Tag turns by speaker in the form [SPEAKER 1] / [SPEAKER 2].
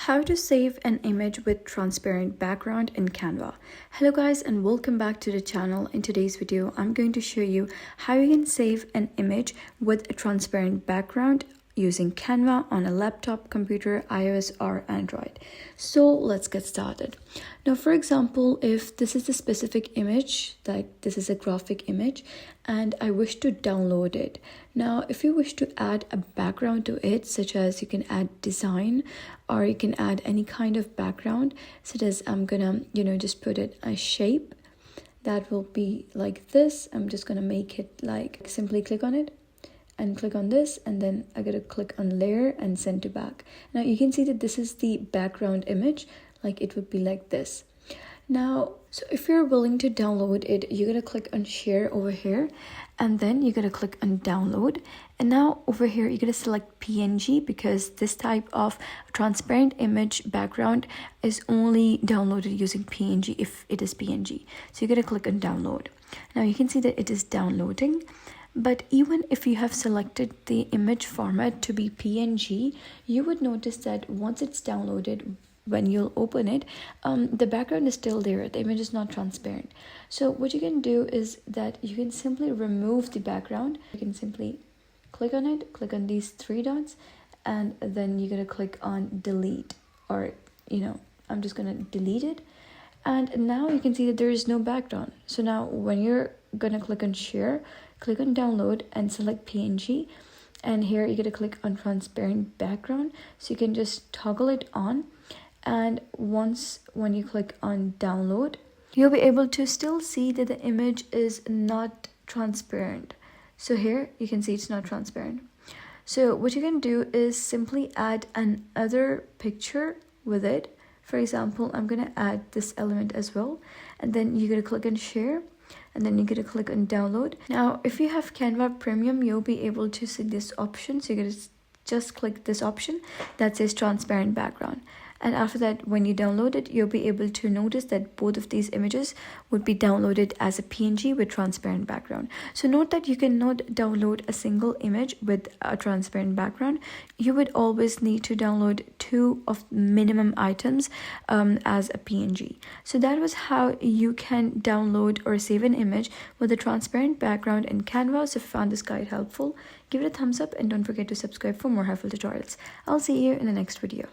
[SPEAKER 1] How to save an image with transparent background in Canva. Hello guys and welcome back to the channel. In today's video, I'm going to show you how you can save an image with a transparent background using Canva on a laptop, computer, iOS or Android. So let's get started. Now, for example, if this is a specific image, like this is a graphic image, and I wish to download it. Now, if you wish to add a background to it, such as you can add design or you can add any kind of background, such as I'm gonna, just put it a shape that will be like this. I'm just gonna make it like simply click on it and click on this, and then I gotta click on layer and send to back. Now you can see that this is the background image, like it would be like this. Now, so if you're willing to download it, you're gonna click on share over here, and then you're gonna click on download. And now over here, you're gonna select PNG because this type of transparent image background is only downloaded using PNG if it is PNG. So you're gonna click on download. Now you can see that it is downloading. But even if you have selected the image format to be PNG, you would notice that once it's downloaded, when you'll open it, the background is still there. The image is not transparent. So what you can do is that you can simply remove the background. You can simply click on it, click on these three dots, and then you're gonna click on delete, or I'm just gonna delete it. And now you can see that there is no background. So now when you're gonna click on share, click on download and select PNG, and here you're gonna click on transparent background, so you can just toggle it on. And when you click on download, you'll be able to still see that the image is not transparent. So here you can see it's not transparent. So what you can do is simply add another picture with it. For example, I'm gonna add this element as well, and then you're gonna click on share, and then you're going to click on download. Now, if you have Canva Premium, you'll be able to see this option. So you're going to just click this option that says transparent background. And after that, when you download it, you'll be able to notice that both of these images would be downloaded as a PNG with transparent background. So note that you cannot download a single image with a transparent background. You would always need to download 2 of minimum items as a PNG. So that was how you can download or save an image with a transparent background in Canva. So if you found this guide helpful, give it a thumbs up and don't forget to subscribe for more helpful tutorials. I'll see you in the next video.